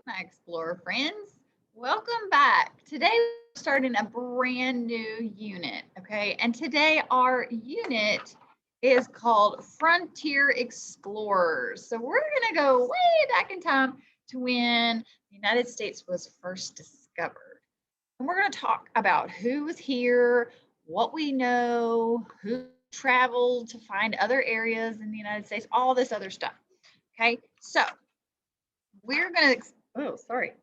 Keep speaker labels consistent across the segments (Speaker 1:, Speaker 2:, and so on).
Speaker 1: My explorer friends. Welcome back. Today we're starting a brand new unit, okay? And today our unit is called Frontier Explorers. So we're going to go way back in time to when the United States was first discovered. And we're going to talk about who was here, what we know, who traveled to find other areas in the United States, all this other stuff. Okay, so we're going to, oh, sorry.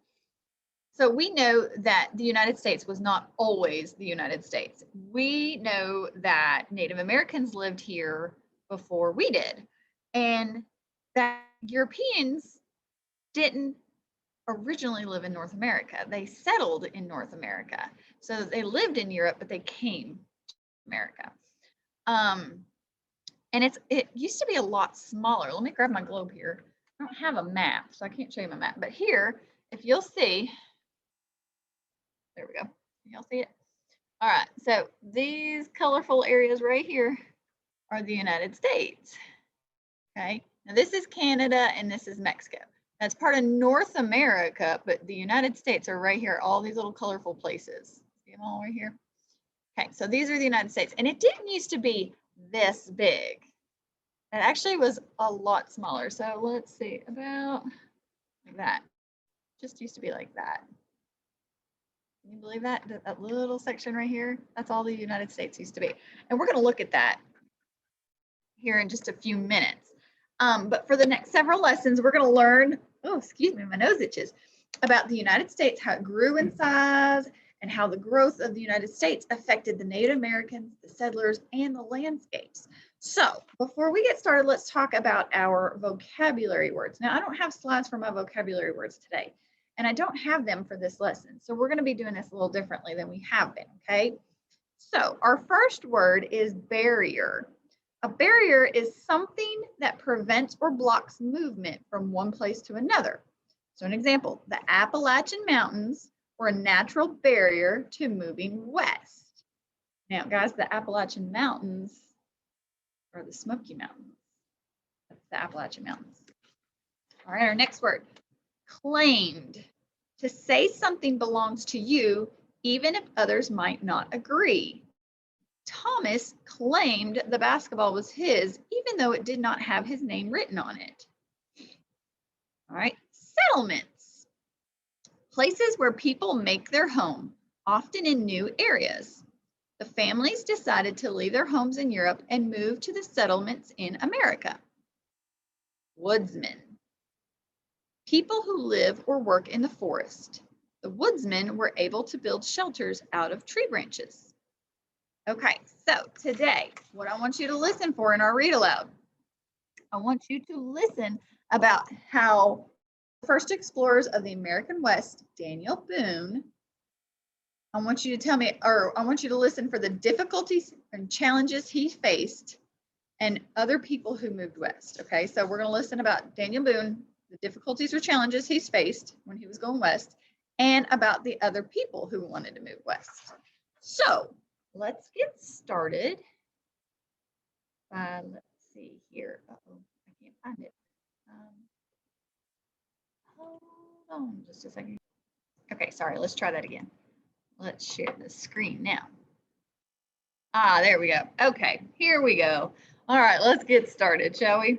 Speaker 1: So we know that the United States was not always the United States. We know that Native Americans lived here before we did, and that Europeans didn't originally live in North America. They settled in North America. So they lived in Europe, but they came to America. And it used to be a lot smaller. Let me grab my globe here. I don't have a map, so I can't show you my map. But here, if you'll see, there we go. Can y'all see it? All right, so these colorful areas right here are the United States. Okay, now this is Canada and this is Mexico. That's part of North America, but the United States are right here, all these little colorful places. See them all right here? Okay, so these are the United States, and it didn't used to be this big. It actually was a lot smaller. So let's see, about like that. Just used to be like that. Can you believe that? That little section right here? That's all the United States used to be. And we're going to look at that here in just a few minutes. But for the next several lessons, we're going to learn, oh, excuse me, my nose itches, about the United States, how it grew in size, and how the growth of the United States affected the Native Americans, the settlers, and the landscapes. So before we get started, let's talk about our vocabulary words. Now, I don't have slides for my vocabulary words today, and I don't have them for this lesson. So we're going to be doing this a little differently than we have been, okay? So our first word is barrier. A barrier is something that prevents or blocks movement from one place to another. So an example, the Appalachian Mountains were a natural barrier to moving west. Now, guys, the Appalachian Mountains are the Smoky Mountains. That's the Appalachian Mountains. All right, our next word, claimed. To say something belongs to you, even if others might not agree. Thomas claimed the basketball was his, even though it did not have his name written on it. All right, settlements. Places where people make their home, often in new areas. The families decided to leave their homes in Europe and move to the settlements in America. Woodsmen. People who live or work in the forest. The woodsmen were able to build shelters out of tree branches. Okay, so today, what I want you to listen for in our read aloud, I want you to listen about how first explorers of the American West, Daniel Boone, I want you to tell me, or I want you to listen for the difficulties and challenges he faced and other people who moved west. Okay, so we're going to listen about Daniel Boone, the difficulties or challenges he's faced when he was going west, and about the other people who wanted to move west. So let's get started. Let's see here. Uh-oh, I can't find it. Hold on just a second. Okay, sorry, let's try that again. Let's share the screen now. There we go. Okay, here we go. All right, let's get started, shall we?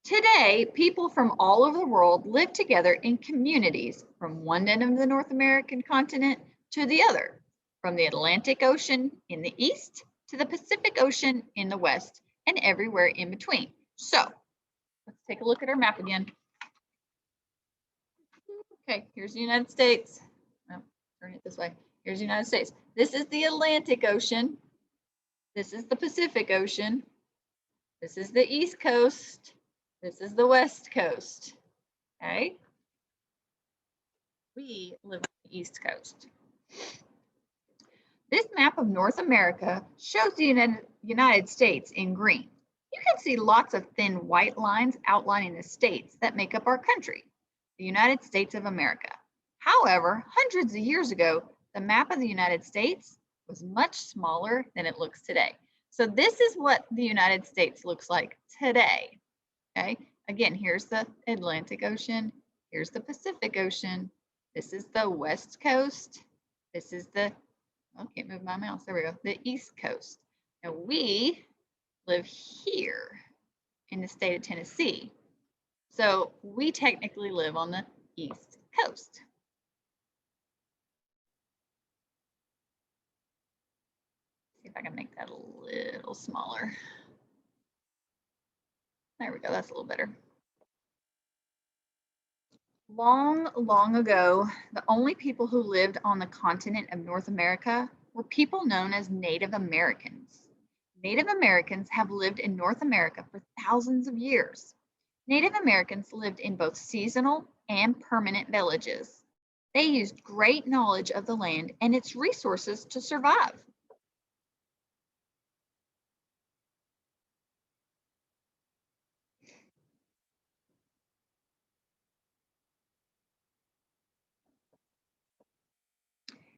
Speaker 1: Today, people from all over the world live together in communities from one end of the North American continent to the other, from the Atlantic Ocean in the east to the Pacific Ocean in the west, and everywhere in between. So let's take a look at our map again. Okay, here's the United States. Oh, turn it this way. Here's the United States. This is the Atlantic Ocean. This is the Pacific Ocean. This is the East Coast. This is the West Coast. Okay. We live on the East Coast. This map of North America shows the United States in green. You can see lots of thin white lines outlining the states that make up our country, the United States of America. However, hundreds of years ago, the map of the United States was much smaller than it looks today. So this is what the United States looks like today. Okay, again, here's the Atlantic Ocean, Here's the Pacific Ocean. This is the West Coast. This is the, oh, can't move my mouse. There we go. The East Coast. Now we live here in the state of Tennessee. So we technically live on the East Coast. See if I can make that a little smaller. There we go. That's a little better. Long, long ago, the only people who lived on the continent of North America were people known as Native Americans. Native Americans have lived in North America for thousands of years. Native Americans lived in both seasonal and permanent villages. They used great knowledge of the land and its resources to survive.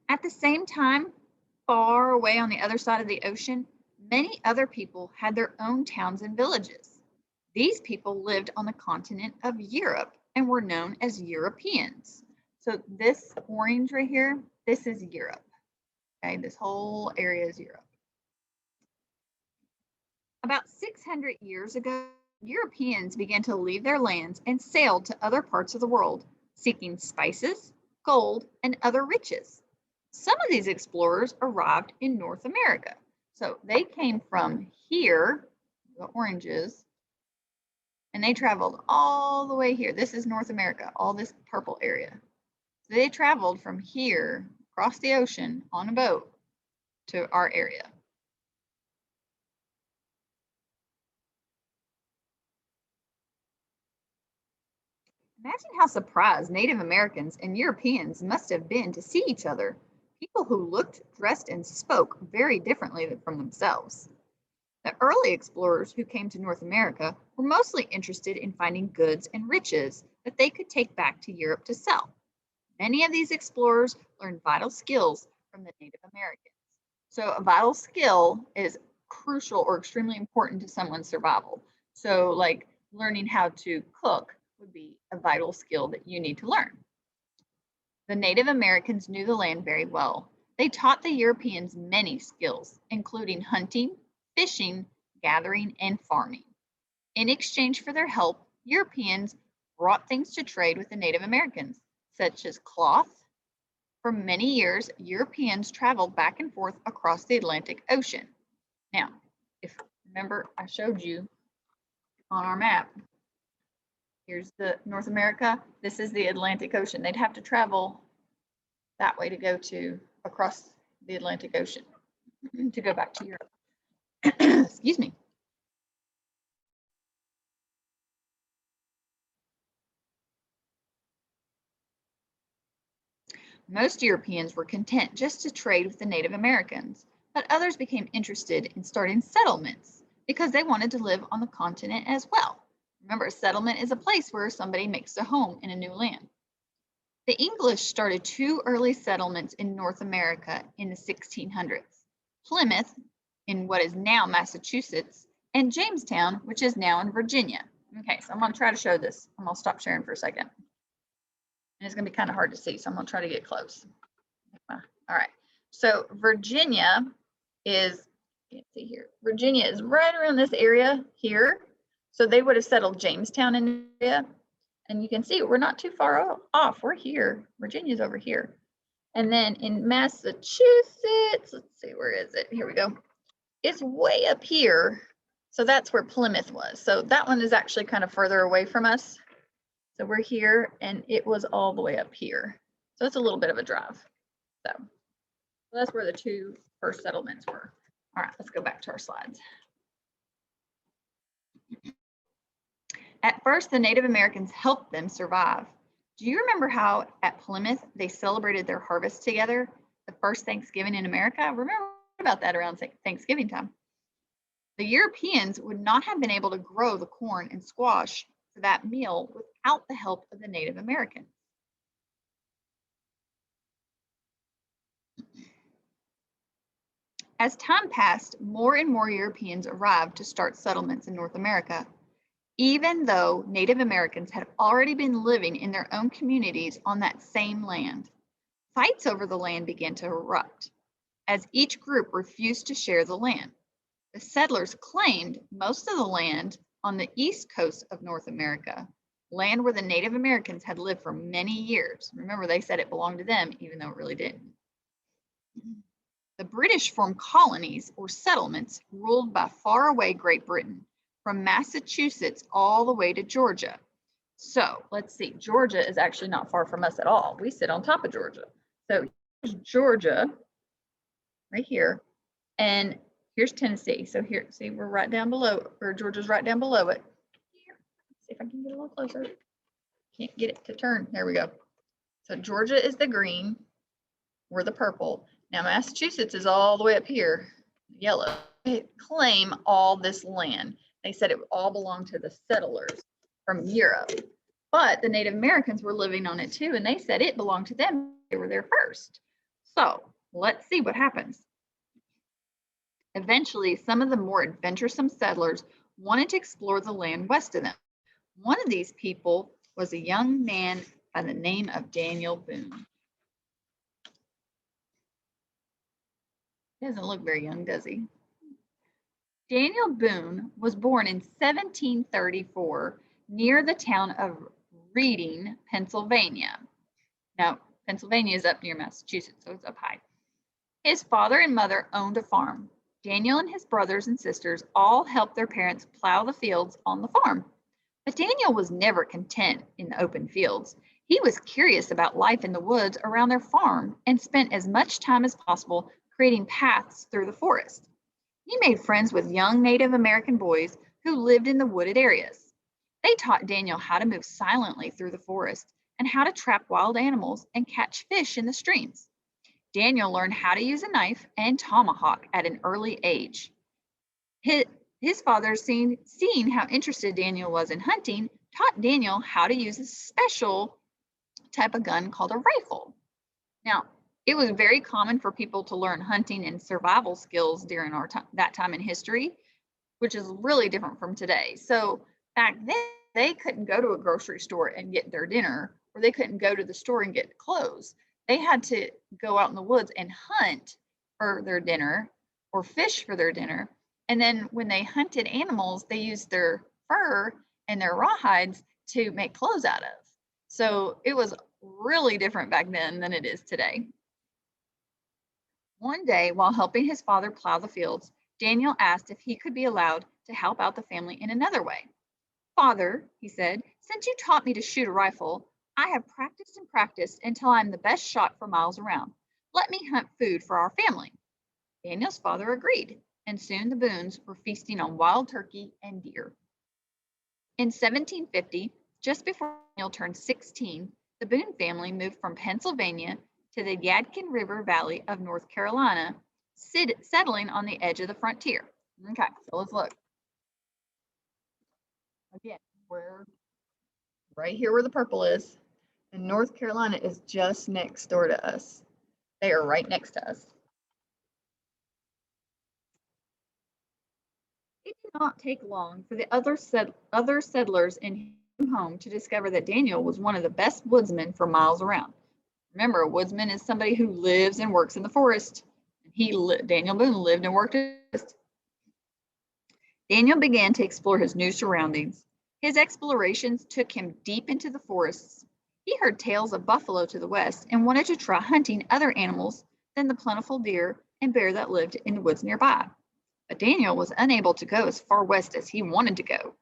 Speaker 1: At the same time, far away on the other side of the ocean, many other people had their own towns and villages. These people lived on the continent of Europe and were known as Europeans. So this orange right here, this is Europe. Okay, this whole area is Europe. About 600 years ago, Europeans began to leave their lands and sailed to other parts of the world, seeking spices, gold, and other riches. Some of these explorers arrived in North America. So they came from here, the oranges, and they traveled all the way here. This is North America, all this purple area. So they traveled from here across the ocean on a boat to our area. Imagine how surprised Native Americans and Europeans must have been to see each other, people who looked, dressed, and spoke very differently from themselves. The early explorers who came to North America were mostly interested in finding goods and riches that they could take back to Europe to sell. Many of these explorers learned vital skills from the Native Americans. So a vital skill is crucial or extremely important to someone's survival. So like learning how to cook would be a vital skill that you need to learn. The Native Americans knew the land very well. They taught the Europeans many skills, including hunting, fishing, gathering, and farming. In exchange for their help, Europeans brought things to trade with the Native Americans, such as cloth. For many years, Europeans traveled back and forth across the Atlantic Ocean. Now, if remember, I showed you on our map, here's the North America, this is the Atlantic Ocean. They'd have to travel that way to go to across the Atlantic Ocean to go back to Europe. Excuse me. Most Europeans were content just to trade with the Native Americans, but others became interested in starting settlements because they wanted to live on the continent as well. Remember, a settlement is a place where somebody makes a home in a new land. The English started two early settlements in North America in the 1600s. Plymouth, in what is now Massachusetts, and Jamestown, which is now in Virginia. Okay, so I'm going to try to show this. I'm going to stop sharing for a second. And it's going to be kind of hard to see, so I'm going to try to get close. All right, so Virginia is, can't see here, Virginia is right around this area here. So they would have settled Jamestown in the area. And you can see we're not too far off. We're here. Virginia's over here. And then in Massachusetts, let's see, where is it? Here we go. It's way up here. So that's where Plymouth was. So that one is actually kind of further away from us. So we're here and it was all the way up here. So it's a little bit of a drive. So that's where the two first settlements were. All right, let's go back to our slides. At first, the Native Americans helped them survive. Do you remember how at Plymouth they celebrated their harvest together? The first Thanksgiving in America? Remember about that around Thanksgiving time. The Europeans would not have been able to grow the corn and squash for that meal without the help of the Native Americans. As time passed, more and more Europeans arrived to start settlements in North America. even though Native Americans had already been living in their own communities on that same land. Fights over the land began to erupt as each group refused to share the land. The settlers claimed most of the land on the east coast of North America, land where the Native Americans had lived for many years. Remember, they said it belonged to them, even though it really didn't. The British formed colonies or settlements ruled by faraway Great Britain, from Massachusetts all the way to Georgia. So let's see, Georgia is actually not far from us at all. We sit on top of Georgia. So here's Georgia, right here, and here's Tennessee. So here, see, we're right down below, or Georgia's right down below it. Here, let's see if I can get a little closer. Can't get it to turn. There we go. So Georgia is the green, we're the purple. Now Massachusetts is all the way up here, yellow. They claim all this land. They said it all belonged to the settlers from Europe, but the Native Americans were living on it too, and they said it belonged to them. They were there first. So let's see what happens. Eventually, some of the more adventuresome settlers wanted to explore the land west of them. One of these people was a young man by the name of Daniel Boone. He doesn't look very young, does he? Daniel Boone was born in 1734 near the town of Reading, Pennsylvania. Now, Pennsylvania is up near Massachusetts, so it's up high. His father and mother owned a farm. Daniel and his brothers and sisters all helped their parents plow the fields on the farm. But Daniel was never content in the open fields. He was curious about life in the woods around their farm and spent as much time as possible creating paths through the forest. He made friends with young Native American boys who lived in the wooded areas. They taught Daniel how to move silently through the forest and how to trap wild animals and catch fish in the streams. Daniel learned how to use a knife and tomahawk at an early age. His father, seeing how interested Daniel was in hunting, taught Daniel how to use a special type of gun called a rifle. Now, it was very common for people to learn hunting and survival skills during that time in history, which is really different from today. So back then, they couldn't go to a grocery store and get their dinner, or they couldn't go to the store and get clothes. They had to go out in the woods and hunt for their dinner or fish for their dinner. And then when they hunted animals, they used their fur and their rawhides to make clothes out of. So it was really different back then than it is today. One day, while helping his father plow the fields, Daniel asked if he could be allowed to help out the family in another way. "Father," he said, "since you taught me to shoot a rifle, I have practiced and practiced until I'm the best shot for miles around. Let me hunt food for our family." Daniel's father agreed, and soon the Boones were feasting on wild turkey and deer. In 1750, just before Daniel turned 16, the Boone family moved from Pennsylvania to the Yadkin River Valley of North Carolina, settling on the edge of the frontier. Okay, so let's look. Again, we're right here where the purple is, and North Carolina is just next door to us. They are right next to us. It did not take long for the other settlers in his home to discover that Daniel was one of the best woodsmen for miles around. Remember, a woodsman is somebody who lives and works in the forest. Daniel Boone lived and worked in the forest. Daniel began to explore his new surroundings. His explorations took him deep into the forests. He heard tales of buffalo to the west and wanted to try hunting other animals than the plentiful deer and bear that lived in the woods nearby. But Daniel was unable to go as far west as he wanted to go,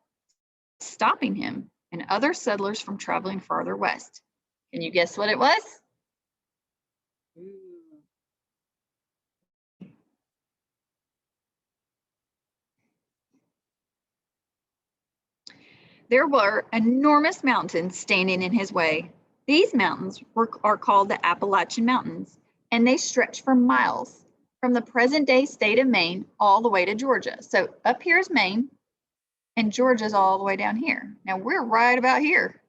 Speaker 1: stopping him and other settlers from traveling farther west. Can you guess what it was? There were enormous mountains standing in his way. These mountains are called the Appalachian Mountains, and they stretch for miles from the present-day state of Maine all the way to Georgia. So up here is Maine, and Georgia's all the way down here. Now we're right about here.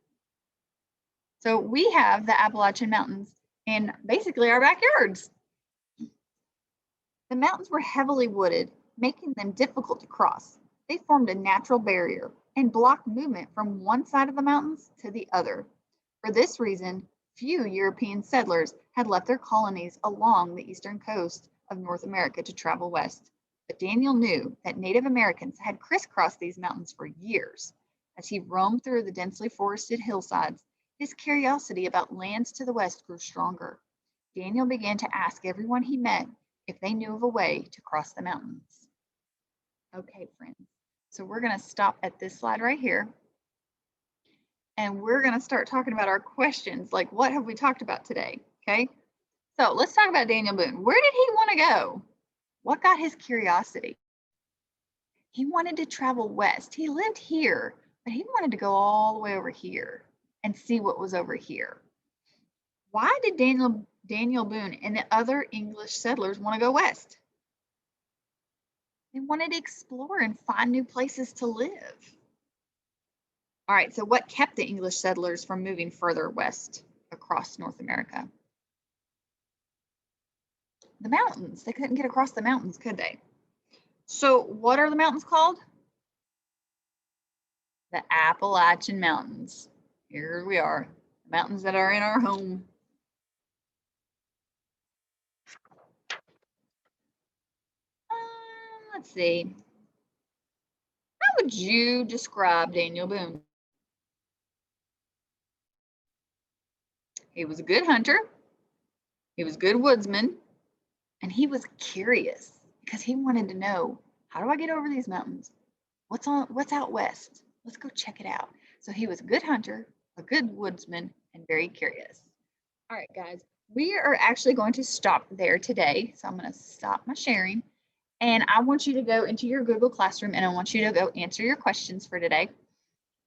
Speaker 1: So we have the Appalachian Mountains in basically our backyards. The mountains were heavily wooded, making them difficult to cross. They formed a natural barrier, and blocked movement from one side of the mountains to the other. For this reason, few European settlers had left their colonies along the eastern coast of North America to travel west. But Daniel knew that Native Americans had crisscrossed these mountains for years. As he roamed through the densely forested hillsides, his curiosity about lands to the west grew stronger. Daniel began to ask everyone he met if they knew of a way to cross the mountains. Okay, friends, so we're going to stop at this slide right here. And we're going to start talking about our questions, like what have we talked about today, okay? So let's talk about Daniel Boone. Where did he want to go? What got his curiosity? He wanted to travel west. He lived here, but he wanted to go all the way over here and see what was over here. Why did Daniel Boone and the other English settlers want to go west? They wanted to explore and find new places to live. All right, so what kept the English settlers from moving further west across North America? The mountains. They couldn't get across the mountains, could they? So what are the mountains called? The Appalachian Mountains. Here we are, mountains that are in our home. Let's see. How would you describe Daniel Boone? He was a good hunter, he was a good woodsman, and he was curious because he wanted to know, how do I get over these mountains? What's out west? Let's go check it out. So he was a good hunter, a good woodsman, and very curious. All right, guys, we are actually going to stop there today. So I'm going to stop my sharing. And I want you to go into your Google Classroom and I want you to go answer your questions for today.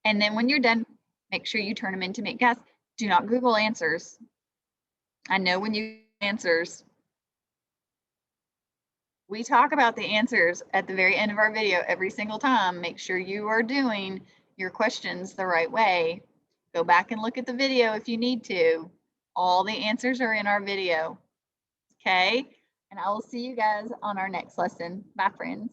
Speaker 1: And then when you're done, make sure you turn them in to me. Guys, do not Google answers. I know when you answers, we talk about the answers at the very end of our video every single time. Make sure you are doing your questions the right way. Go back and look at the video if you need to. All the answers are in our video. Okay? And I will see you guys on our next lesson. Bye, friends.